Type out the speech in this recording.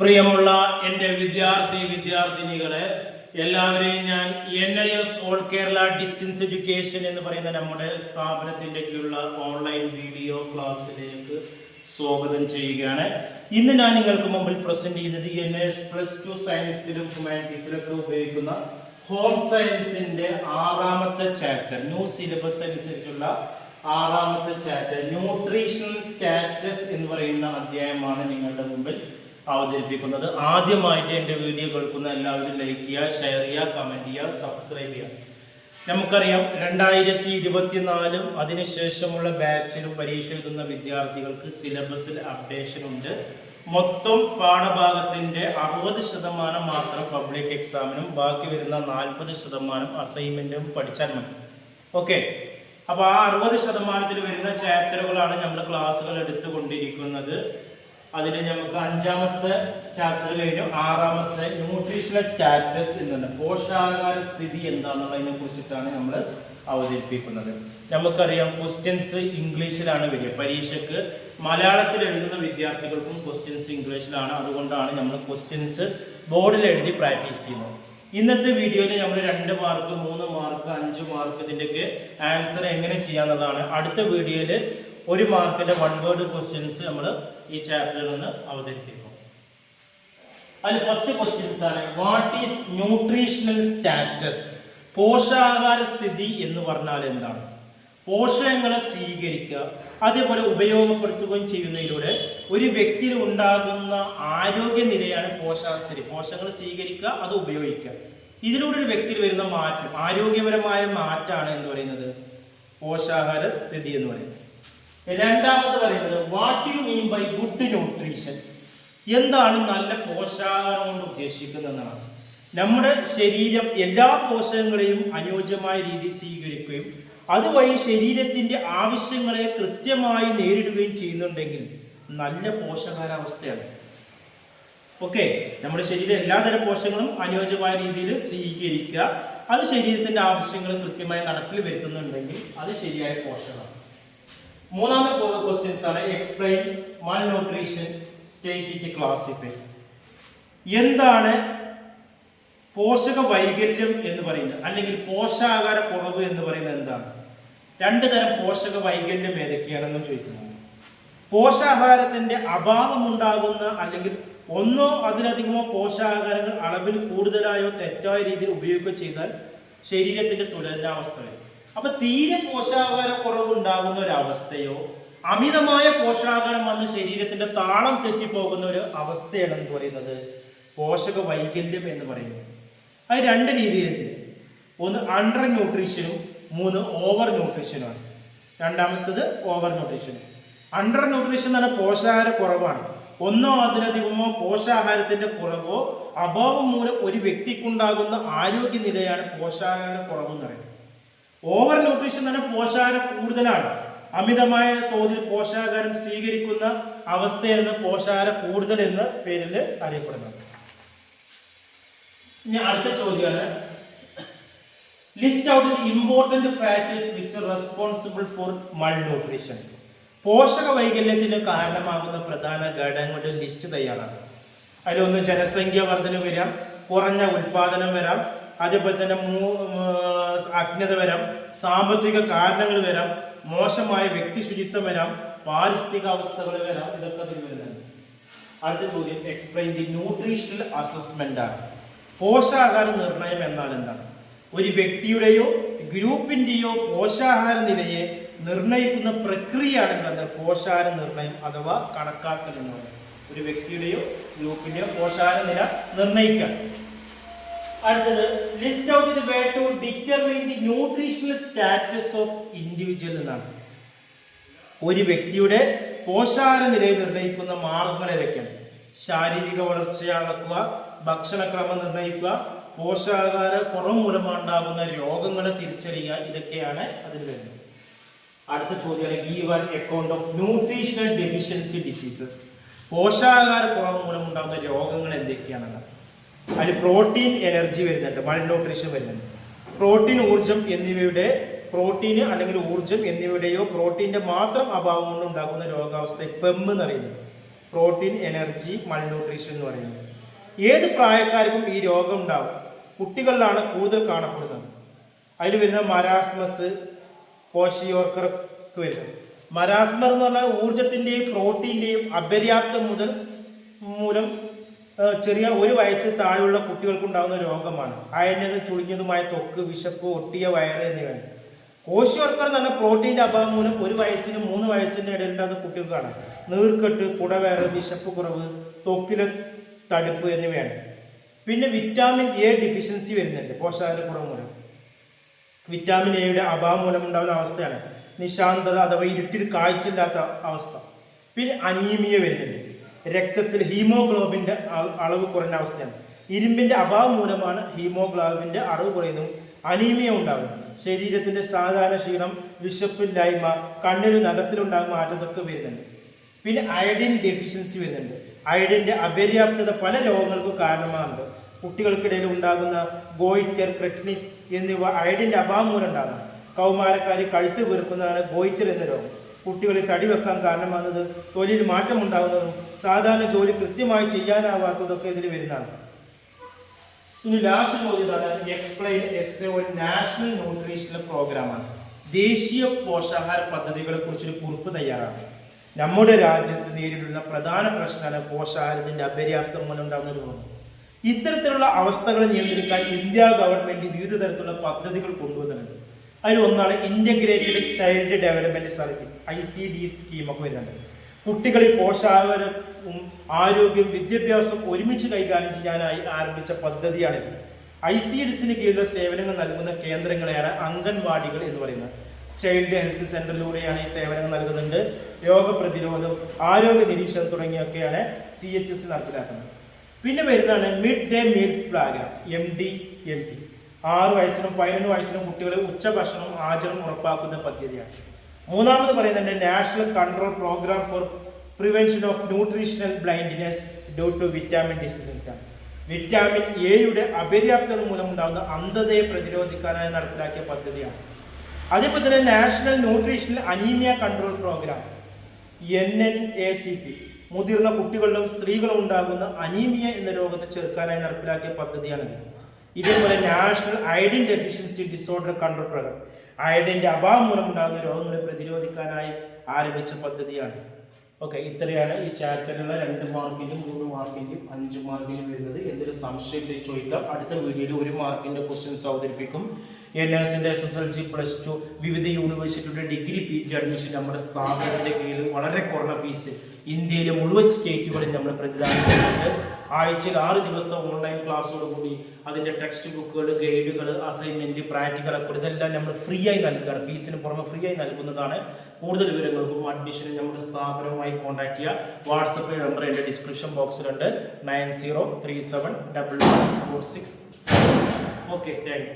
പ്രിയമുള്ള എൻ്റെ വിദ്യാർത്ഥിനികളെ എല്ലാവരെയും ഞാൻ NIS all Kerala distance education എന്ന് പറയുന്ന നമ്മുടെ സ്ഥാപനത്തിൻ്റെ കീഴിലുള്ള ഓൺലൈൻ വീഡിയോ ക്ലാസ്സിലേക്ക് സ്വാഗതം ചെയ്യുകയാണ്. ഇന്ന് ഞാൻ നിങ്ങൾക്ക് മുമ്പിൽ പ്രസന്റ് ചെയ്യുന്നത് NIS +2 സയൻസിലും ഹ്യൂമാനിറ്റീസിലൊക്കെ ഉപയോഗിക്കുന്ന ഹോം സയൻസിന്റെ 6ാമത്തെ ചാപ്റ്റർ, ന്യൂ സിലബസ് അനുസരിച്ചുള്ള 6ാമത്തെ ചാപ്റ്റർ ന്യൂട്രീഷണൽ സ്റ്റാറ്റസ് എന്ന് പറയുന്ന അധ്യായമാണ് നിങ്ങളുടെ മുമ്പിൽ അവതരിപ്പിക്കുന്നത്. ആദ്യമായിട്ട് എൻ്റെ വീഡിയോ കേൾക്കുന്ന എല്ലാവരും ലൈക്ക് ചെയ്യുക, ഷെയർ ചെയ്യുക, കമൻറ്റ് ചെയ്യുക, സബ്സ്ക്രൈബ് ചെയ്യുക. നമുക്കറിയാം 2024 അതിനുശേഷമുള്ള ബാച്ചിലും പരീക്ഷ എഴുതുന്ന വിദ്യാർത്ഥികൾക്ക് സിലബസിൽ അപ്ഡേഷൻ ഉണ്ട്. മൊത്തം പാഠഭാഗത്തിൻ്റെ 60% മാത്രം പബ്ലിക് എക്സാമിനും ബാക്കി വരുന്ന 40% അസൈൻമെൻറ്റും പഠിച്ചാൽ മതി. ഓക്കെ, അപ്പോൾ ആ 60% വരുന്ന ചാപ്റ്ററുകളാണ് നമ്മൾ ക്ലാസ്സുകൾ എടുത്തുകൊണ്ടിരിക്കുന്നത്. അതിൽ നമുക്ക് 5ാമത്തെ ചാപ്റ്റർ കഴിഞ്ഞു. 6ാമത്തെ ന്യൂട്രീഷണൽ സ്റ്റാറ്റസ് എന്നുണ്ട്, പോഷകാഹാര സ്ഥിതി എന്താണെന്നുള്ളതിനെ കുറിച്ചിട്ടാണ് നമ്മൾ അവതരിപ്പിക്കുന്നത്. നമുക്കറിയാം ക്വസ്റ്റ്യൻസ് ഇംഗ്ലീഷിലാണ് വരിക. പരീക്ഷയ്ക്ക് മലയാളത്തിൽ എഴുതുന്ന വിദ്യാർത്ഥികൾക്കും ക്വസ്റ്റ്യൻസ് ഇംഗ്ലീഷിലാണ്. അതുകൊണ്ടാണ് നമ്മൾ ക്വസ്റ്റ്യൻസ് ബോർഡിൽ എഴുതി പ്രാക്ടീസ് ചെയ്യുന്നത്. ഇന്നത്തെ വീഡിയോയിൽ നമ്മൾ 2 മാർക്ക്, 3 മാർക്ക്, 5 മാർക്ക് ഇതിൻ്റെയൊക്കെ ആൻസർ എങ്ങനെ ചെയ്യാന്നുള്ളതാണ്. അടുത്ത വീഡിയോയിൽ 1 മാർക്കിന്റെ 1 വേർഡ് ക്വസ്റ്റ്യൻസ് നമ്മൾ ഈ ചാപ്റ്ററിൽ നിന്ന് അവതരിപ്പിക്കും. അതിൽ ഫസ്റ്റ് ക്വസ്റ്റ്യൻസ് ആണ്, വാട്ട് ഈസ് ന്യൂട്രീഷണൽ സ്റ്റാറ്റസ്? പോഷകാഹാര സ്ഥിതി എന്ന് പറഞ്ഞാൽ എന്താണ്? പോഷകങ്ങളെ സ്വീകരിക്കുക, അതേപോലെ ഉപയോഗപ്പെടുത്തുകയും ചെയ്യുന്നതിലൂടെ ഒരു വ്യക്തിയിൽ ഉണ്ടാകുന്ന ആരോഗ്യനിലയാണ് പോഷകസ്ഥിതി. പോഷകങ്ങൾ സ്വീകരിക്കുക, അത് ഉപയോഗിക്കുക, ഇതിലൂടെ ഒരു വ്യക്തിയിൽ വരുന്ന മാറ്റം, ആരോഗ്യപരമായ മാറ്റമാണ് എന്ന് പറയുന്നത് പോഷകാഹാര സ്ഥിതി എന്ന് പറയുന്നത്. രണ്ടാമത് പറയുന്നത്, what you mean bye good nutrition? എന്താണ് നല്ല പോഷകാഹാരം കൊണ്ട് ഉദ്ദേശിക്കുന്നതെന്നാണ്. നമ്മുടെ ശരീരം എല്ലാ പോഷകങ്ങളെയും അനുയോജ്യമായ രീതിയിൽ സ്വീകരിക്കുകയും അതുവഴി ശരീരത്തിൻ്റെ ആവശ്യങ്ങളെ കൃത്യമായി നേരിടുകയും ചെയ്യുന്നുണ്ടെങ്കിൽ നല്ല പോഷകാഹാരാവസ്ഥയാണ്. ഓക്കെ, നമ്മുടെ ശരീരം എല്ലാതരം പോഷകങ്ങളും അനുയോജ്യമായ രീതിയിൽ സ്വീകരിക്കുക, അത് ശരീരത്തിൻ്റെ ആവശ്യങ്ങൾ കൃത്യമായി നടപ്പിൽ വരുത്തുന്നുണ്ടെങ്കിൽ അത് ശരിയായ പോഷകമാണ്. മൂന്നാമത്തെ ക്വസ്റ്റ്യൻസ് ആണ്, explain Mal nutrition, state it, classify. എന്താണ് പോഷക വൈകല്യം എന്ന് പറയുന്നത്, അല്ലെങ്കിൽ പോഷകാഹാര കുറവ് എന്ന് പറയുന്നത് എന്താണ്? 2 തരം പോഷക വൈകല്യം ഏതൊക്കെയാണെന്ന് ചോദിക്കുന്നത്. പോഷകാഹാരത്തിന്റെ അഭാവം ഉണ്ടാകുന്ന, അല്ലെങ്കിൽ ഒന്നോ അതിലധികമോ പോഷകാഹാരങ്ങൾ അളവിൽ കൂടുതലായോ തെറ്റായ രീതിയിൽ ഉപയോഗിക്കുകയോ ചെയ്താൽ ശരീരത്തിന്റെ തുലനാവസ്ഥ വരും. അപ്പൊ തീരെ പോഷകാഹാര കുറവുണ്ടാകുന്ന ഒരവസ്ഥയോ അമിതമായ പോഷകാഹാരം വന്ന് ശരീരത്തിന്റെ താളം തെറ്റിപ്പോകുന്ന ഒരു അവസ്ഥയാണ് എന്ന് പറയുന്നത് പോഷക വൈകല്യം എന്ന് പറയുന്നത്. അത് 2 രീതിയിലുണ്ട്. ഒന്ന് അണ്ടർ ന്യൂട്രീഷനും, 3 ഓവർ ന്യൂട്രീഷനുമാണ്. രണ്ടാമത്തത് ഓവർ ന്യൂട്രീഷൻ. അണ്ടർ ന്യൂട്രീഷൻ എന്ന് പറഞ്ഞാൽ പോഷകാഹാര കുറവാണ്. ഒന്നോ അതിലധികമോ പോഷകാഹാരത്തിന്റെ കുറവോ അഭാവം മൂലം ഒരു വ്യക്തിക്കുണ്ടാകുന്ന ആരോഗ്യനിലയാണ് പോഷകാഹാര കുറവ് എന്ന് പറയുന്നത്. ഓവർ ന്യൂട്രീഷൻ എന്ന് പറഞ്ഞാൽ പോഷകാഹാരം കൂടുതലാണ്, അമിതമായ തോതിൽ പോഷകാഹാരം സ്വീകരിക്കുന്ന അവസ്ഥയാണ് പോഷകാഹാര കൂടുതൽ എന്ന പേരിൽ അറിയപ്പെടുന്നത്. ഇനി അടുത്ത ചോദ്യമാണ്, list out the important factors which are responsible for malnutrition. പോഷക വൈകല്യത്തിന് കാരണമാകുന്ന പ്രധാന ഘടകങ്ങളുടെ ലിസ്റ്റ് തയ്യാറാണ്. അതിലൊന്ന് ജനസംഖ്യ വർധന വരാം, കുറഞ്ഞ ഉൽപാദനം വരാം, അതേപോലെ തന്നെ അജ്ഞത വരാം, സാമ്പത്തിക കാരണങ്ങൾ വരാം, മോശമായ വ്യക്തി ശുചിത്വം വരാം, പാരിസ്ഥിതിക അവസ്ഥകൾ വരാം. ഇതൊക്കെ അതിൽ വരുന്നുണ്ട്. അടുത്ത ചോദ്യം, എക്സ്പ്ലെയിൻ ദി ന്യൂട്രീഷണൽ അസസ്മെന്റ് ആണ്. പോഷകാഹാര നിർണയം എന്നാൽ എന്താണ്? ഒരു വ്യക്തിയുടെയോ ഗ്രൂപ്പിൻ്റെയോ പോഷകാഹാര നിലയെ നിർണയിക്കുന്ന പ്രക്രിയയാണ് പോഷകാഹാര നിർണയം അഥവാ കണക്കാക്കൽ എന്ന് പറയുന്നത്. ഒരു വ്യക്തിയുടെയോ ഗ്രൂപ്പിൻ്റെയോ പോഷകാഹാര നില നിർണയിക്കാൻ. അടുത്തത്, list out the way to determine the nutritional status of individual എന്നാണ്. ഒരു വ്യക്തിയുടെ പോഷകാഹാര നിലയെ നിർണ്ണയിക്കുന്ന മാർഗങ്ങൾ ഏതൊക്കെയാണ്? ശാരീരിക വളർച്ച അളക്കുക, ഭക്ഷണക്രമം നിർണ്ണയിക്കുക, പോഷകാഹാര കുറവ് മൂലമുണ്ടാകുന്ന രോഗങ്ങളെ തിരിച്ചറിയുക, ഇതൊക്കെയാണ് അതിൽ വരുന്നത്. അടുത്ത ചോദ്യമാണ്, give an account of nutritional deficiency diseases. പോഷകാഹാര കുറവ് മൂലമുണ്ടാകുന്ന രോഗങ്ങൾ എന്തൊക്കെയാണെന്ന്. അതിൽ പ്രോട്ടീൻ എനർജി വരുന്നുണ്ട്, മൾ ന്യൂട്രീഷൻ വരുന്നുണ്ട്. പ്രോട്ടീന് അല്ലെങ്കിൽ ഊർജം എന്നിവയുടെയോ പ്രോട്ടീൻ്റെ മാത്രം അഭാവം കൊണ്ട് ഉണ്ടാകുന്ന രോഗാവസ്ഥ PEM എന്ന് അറിയുന്നത്. പ്രോട്ടീൻ, എനർജി, മൾന്യൂട്രീഷൻ എന്ന് പറയുന്നത്. ഏത് പ്രായക്കാർക്കും ഈ രോഗം ഉണ്ടാവും. കുട്ടികളിലാണ് കൂടുതൽ കാണപ്പെടുന്നത്. അതിൽ വരുന്ന മരാസ്മസ്, കോഷിയോർക്കർക്ക് വരുന്നത്. മരാസ്മർ എന്ന് പറഞ്ഞാൽ ഊർജത്തിൻ്റെയും പ്രോട്ടീൻ്റെയും അപര്യാപ്തം മൂലം ചെറിയ 1 വയസ്സിൽ താഴെയുള്ള കുട്ടികൾക്കുണ്ടാകുന്ന രോഗമാണ്. അയഞ്ഞതും ചുളിഞ്ഞതുമായ ത്വക്ക്, വിശപ്പ്, ഒട്ടിയ വയറ് എന്നിവയാണ്. കോശിയോർക്കർ എന്ന് പറഞ്ഞാൽ പ്രോട്ടീൻ്റെ അഭാവം മൂലം 1 വയസ്സിനും 3 വയസ്സിൻ്റെ ഇടയിലുണ്ടാകുന്ന കുട്ടികൾക്കാണ് നീർക്കെട്ട്, കുടവയറ്, വിശപ്പ് കുറവ്, ത്വക്കിലെ തടുപ്പ് എന്നിവയാണ്. പിന്നെ വിറ്റാമിൻ എ ഡെഫിഷ്യൻസി വരുന്നുണ്ട് പോഷകാഹാരക്കുറവ് മൂലം. വിറ്റാമിൻ എയുടെ അഭാവം മൂലം ഉണ്ടാകുന്ന അവസ്ഥയാണ് നിശാന്തത അഥവാ ഇരുട്ടിൽ കാഴ്ചയില്ലാത്ത അവസ്ഥ. പിന്നെ അനീമിയ വരുന്നുണ്ട്. രക്തത്തിൽ ഹീമോഗ്ലോബിൻ്റെ അളവ് കുറഞ്ഞ അവസ്ഥയാണ്. ഇരുമ്പിൻ്റെ അഭാവം മൂലമാണ് ഹീമോഗ്ലോബിൻ്റെ അളവ് കുറയുന്നതും അനീമിയ ഉണ്ടാകുന്നത്. ശരീരത്തിൻ്റെ സാധാരണ ക്ഷീണം, വിശപ്പില്ലായ്മ, കണ്ണിലും നഖത്തിലുണ്ടാകുന്ന മാറ്റത്തൊക്കെ വരുന്നുണ്ട്. പിന്നെ അയഡിൻ ഡെഫിഷ്യൻസി വരുന്നുണ്ട്. അയഡിൻ്റെ അപര്യാപ്തത പല രോഗങ്ങൾക്കും കാരണമാകുന്നുണ്ട്. കുട്ടികൾക്കിടയിൽ ഉണ്ടാകുന്ന ഗോയിറ്റർ, ക്രെറ്റിനിസ് എന്നിവ അയഡിൻ്റെ അഭാവം മൂലം ഉണ്ടാകുന്നത്. കൗമാരക്കാരി കഴുത്ത് വീർക്കുന്നതാണ് ഗോയിറ്റർ എന്ന രോഗം. കുട്ടികളിൽ തടി വെക്കാൻ കാരണമാകുന്നത്, തൊലിയിൽ മാറ്റമുണ്ടാകുന്നതും സാധാരണ ജോലി കൃത്യമായി ചെയ്യാനാവാത്തതൊക്കെ ഇതിൽ വരുന്നതാണ്. ഇനി ലാസ്റ്റ് ചോദ്യമാണ് എക്സ്പ്ലെയിൻ എസ് ഒരു നാഷണൽ ന്യൂട്രീഷണൽ പ്രോഗ്രാമാണ്. ദേശീയ പോഷകാഹാര പദ്ധതികളെ കുറിച്ചൊരു കുറിപ്പ് തയ്യാറാണ്. നമ്മുടെ രാജ്യത്ത് നേരിടുന്ന പ്രധാന പ്രശ്നമാണ് പോഷകാഹാരത്തിൻ്റെ അപര്യാപ്തം മൂലം ഉണ്ടാകുന്ന രോഗം. ഇത്തരത്തിലുള്ള അവസ്ഥകൾ നിയന്ത്രിക്കാൻ ഇന്ത്യ ഗവൺമെൻറ് വിവിധ തരത്തിലുള്ള പദ്ധതികൾ കൊണ്ടുവന്നിട്ടുണ്ട്. അതിലൊന്നാണ് integrated child development service, ICD സ്കീമൊക്കെ വരുന്നുണ്ട്. കുട്ടികളിൽ പോഷകാഹാരവും ആരോഗ്യം, വിദ്യാഭ്യാസം ഒരുമിച്ച് കൈകാര്യം ചെയ്യാനായി ആരംഭിച്ച പദ്ധതിയാണിത്. ICDസിന് കീഴിലുള്ള സേവനങ്ങൾ നൽകുന്ന കേന്ദ്രങ്ങളെയാണ് അംഗൻവാടികൾ എന്ന് പറയുന്നത്. ചൈൽഡ് ഹെൽത്ത് സെൻ്ററിലൂടെയാണ് ഈ സേവനങ്ങൾ നൽകുന്നുണ്ട്. രോഗപ്രതിരോധം, ആരോഗ്യ നിരീക്ഷണം തുടങ്ങിയൊക്കെയാണ് CHS നടപ്പിലാക്കുന്നത്. പിന്നെ വരുന്നതാണ് mid day meal programme, MDMP. 6 വയസ്സിനും 11 വയസ്സിനും കുട്ടികളെ ഉച്ചഭക്ഷണം ആചരണം ഉറപ്പാക്കുന്ന പദ്ധതിയാണ്. മൂന്നാമത് പറയുന്നത് national control programme for prevention of nutritional blindness due to vitamin deficiency ആണ്. വിറ്റാമിൻ എയുടെ അപര്യാപ്തത മൂലം ഉണ്ടാകുന്ന അന്ധതയെ പ്രതിരോധിക്കാനായി നടപ്പിലാക്കിയ പദ്ധതിയാണ്. അതേപോലെ തന്നെ national nutritional anaemia control programme, NNACP, മുതിർന്ന കുട്ടികളിലും സ്ത്രീകളും ഉണ്ടാകുന്ന അനീമിയ എന്ന രോഗത്തെ ചെറുക്കാനായി നടപ്പിലാക്കിയ പദ്ധതിയാണിത്. ഇതേപോലെ national iodine deficiency disorder control programme, അയഡിൻ്റെ അഭാവം മൂലം ഉണ്ടാകുന്ന രോഗങ്ങളെ പ്രതിരോധിക്കാനായി ആരംഭിച്ച പദ്ധതിയാണ്. ഓക്കെ, ഇത്രയാണ് ഈ ചാപ്റ്ററിലുള്ള 2 മാർക്കിൻ്റെയും 3 മാർക്കിൻ്റെയും 5 മാർക്കിൻ്റെയും വരുന്നത്. എന്തൊരു സംശയം ചോദിക്കാം. അടുത്ത വീഡിയോയിൽ 1 മാർക്കിൻ്റെ ക്വസ്റ്റ്യൻസ് അവതരിപ്പിക്കും. NSൻ്റെ SSLC +2 വിവിധ യൂണിവേഴ്സിറ്റിയുടെ ഡിഗ്രി PG അഡ്മിഷൻ നമ്മുടെ സ്ഥാപനത്തിൻ്റെ കീഴിൽ വളരെ കുറഞ്ഞ ഫീസ് ഇന്ത്യയിലെ മുഴുവൻ സ്റ്റേറ്റുകളിൽ നമ്മൾ പ്രതിദാനം ചെയ്യുന്നുണ്ട്. ആഴ്ചയിൽ 6 ദിവസം ഓൺലൈൻ ക്ലാസ്സോടുകൂടി അതിൻ്റെ ടെക്സ്റ്റ് ബുക്കുകൾ, ഗൈഡുകൾ, അസൈൻമെൻറ്റ്, പ്രാക്ടിക്കലൊക്കെ ഇതെല്ലാം നമ്മൾ ഫ്രീ ആയി നൽകുകയാണ്. ഫീസിന് പുറമെ ഫ്രീ ആയി നൽകുന്നതാണ്. കൂടുതൽ വിവരങ്ങൾക്കും അഡ്മിഷനും നമ്മുടെ സ്ഥാപനവുമായി കോൺടാക്ട് ചെയ്യുക. വാട്സപ്പ് നമ്പർ എൻ്റെ ഡിസ്ക്രിപ്ഷൻ ബോക്സിലുണ്ട്, 90371146. Okay, thank you.